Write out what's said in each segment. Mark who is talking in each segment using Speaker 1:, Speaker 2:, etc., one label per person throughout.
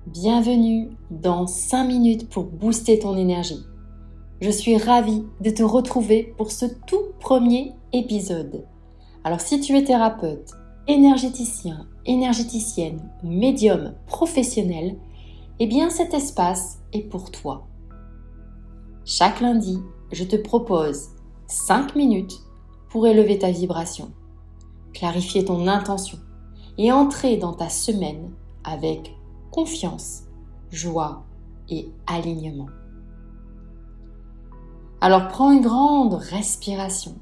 Speaker 1: Bienvenue dans 5 minutes pour booster ton énergie. Je suis ravie de te retrouver pour ce tout premier épisode. Alors si tu es thérapeute, énergéticien, énergéticienne ou médium professionnel, eh bien cet espace est pour toi. Chaque lundi, je te propose 5 minutes pour élever ta vibration, clarifier ton intention et entrer dans ta semaine avec confiance, joie et alignement. Alors prends une grande respiration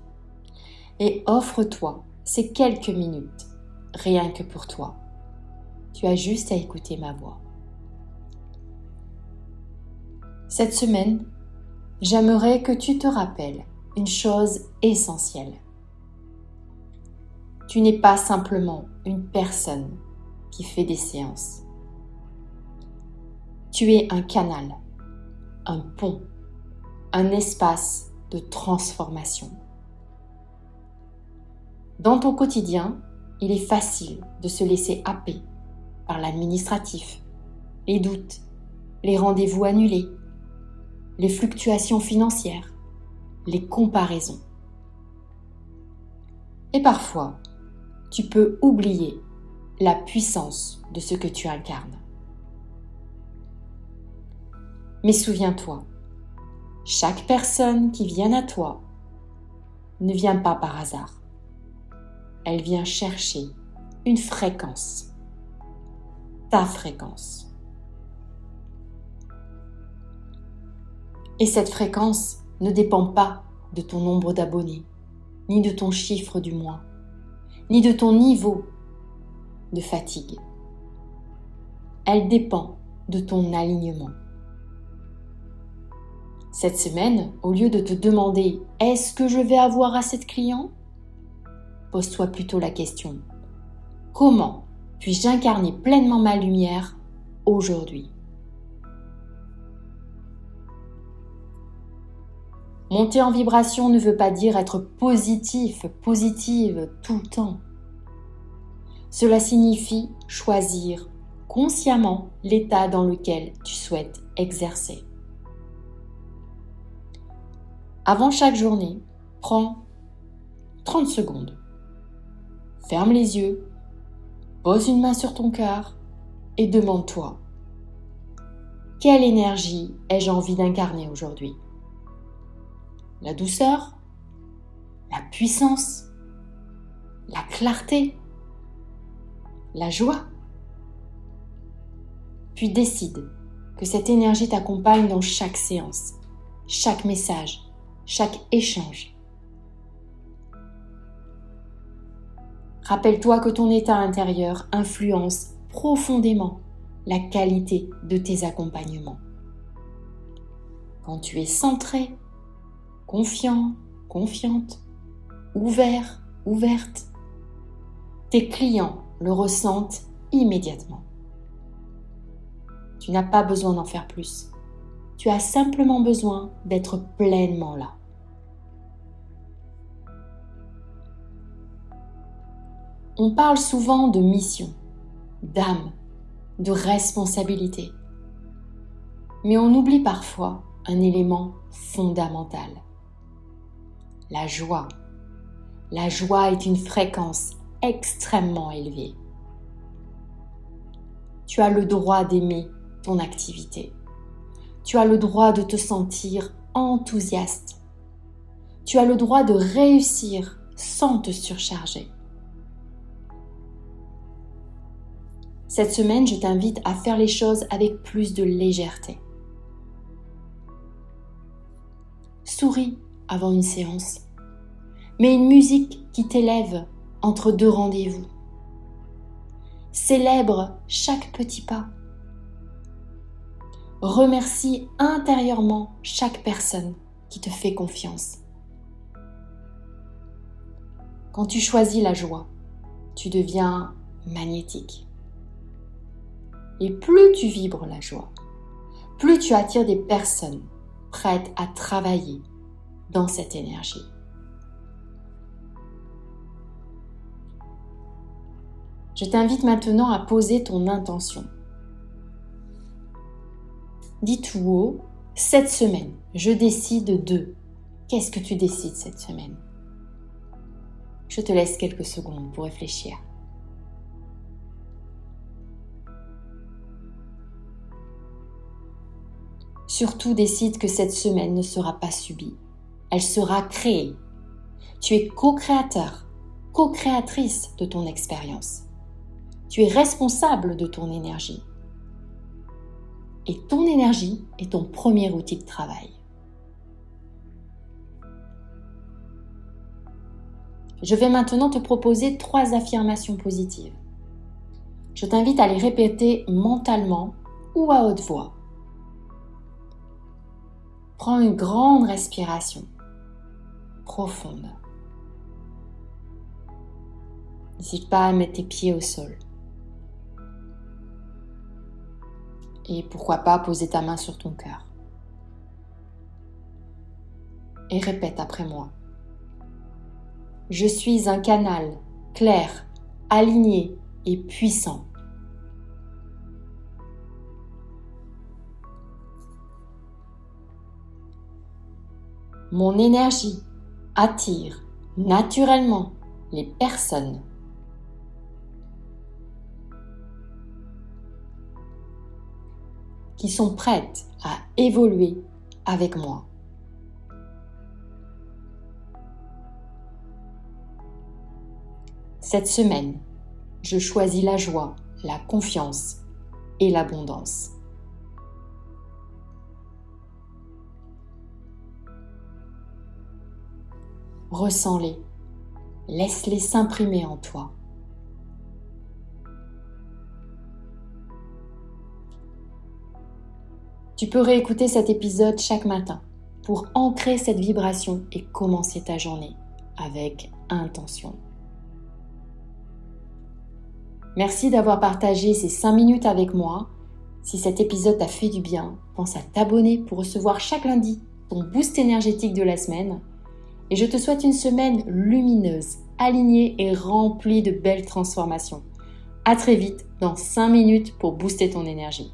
Speaker 1: et offre-toi ces quelques minutes, rien que pour toi. Tu as juste à écouter ma voix. Cette semaine, j'aimerais que tu te rappelles une chose essentielle. Tu n'es pas simplement une personne qui fait des séances. Tu es un canal, un pont, un espace de transformation. Dans ton quotidien, il est facile de se laisser happer par l'administratif, les doutes, les rendez-vous annulés, les fluctuations financières, les comparaisons. Et parfois, tu peux oublier la puissance de ce que tu incarnes. Mais souviens-toi, chaque personne qui vient à toi ne vient pas par hasard. Elle vient chercher une fréquence, ta fréquence. Et cette fréquence ne dépend pas de ton nombre d'abonnés, ni de ton chiffre du mois, ni de ton niveau de fatigue. Elle dépend de ton alignement. Cette semaine, au lieu de te demander « Est-ce que je vais avoir assez de clients ?», pose-toi plutôt la question « Comment puis-je incarner pleinement ma lumière aujourd'hui ?» Monter en vibration ne veut pas dire être positif, positive tout le temps. Cela signifie choisir consciemment l'état dans lequel tu souhaites exercer. Avant chaque journée, prends 30 secondes. Ferme les yeux, pose une main sur ton cœur et demande-toi « Quelle énergie ai-je envie d'incarner aujourd'hui ?» La douceur, la puissance, la clarté, la joie. Puis décide que cette énergie t'accompagne dans chaque séance, chaque message, chaque échange. Rappelle-toi que ton état intérieur influence profondément la qualité de tes accompagnements. Quand tu es centré, confiant, confiante, ouvert, ouverte, tes clients le ressentent immédiatement. Tu n'as pas besoin d'en faire plus. Tu as simplement besoin d'être pleinement là. On parle souvent de mission, d'âme, de responsabilité. Mais on oublie parfois un élément fondamental. La joie. La joie est une fréquence extrêmement élevée. Tu as le droit d'aimer ton activité. Tu as le droit de te sentir enthousiaste. Tu as le droit de réussir sans te surcharger. Cette semaine, je t'invite à faire les choses avec plus de légèreté. Souris avant une séance. Mets une musique qui t'élève entre deux rendez-vous. Célèbre chaque petit pas. Remercie intérieurement chaque personne qui te fait confiance. Quand tu choisis la joie, tu deviens magnétique. Et plus tu vibres la joie, plus tu attires des personnes prêtes à travailler dans cette énergie. Je t'invite maintenant à poser ton intention. dis tout haut, cette semaine, je décide de. Qu'est-ce que tu décides cette semaine? Je te laisse quelques secondes pour réfléchir. Surtout décide que cette semaine ne sera pas subie. Elle sera créée. Tu es co-créateur, co-créatrice de ton expérience. Tu es responsable de ton énergie. Et ton énergie est ton premier outil de travail. Je vais maintenant te proposer 3 affirmations positives. Je t'invite à les répéter mentalement ou à haute voix. Prends une grande respiration, profonde. N'hésite pas à mettre tes pieds au sol. Et pourquoi pas poser ta main sur ton cœur. Et répète après moi. Je suis un canal clair, aligné et puissant. Mon énergie attire naturellement les personnes qui sont prêtes à évoluer avec moi. Cette semaine, je choisis la joie, la confiance et l'abondance. Ressens-les, laisse-les s'imprimer en toi. Tu peux réécouter cet épisode chaque matin pour ancrer cette vibration et commencer ta journée avec intention. Merci d'avoir partagé ces 5 minutes avec moi. Si cet épisode t'a fait du bien, pense à t'abonner pour recevoir chaque lundi ton boost énergétique de la semaine. Et je te souhaite une semaine lumineuse, alignée et remplie de belles transformations. À très vite dans 5 minutes pour booster ton énergie.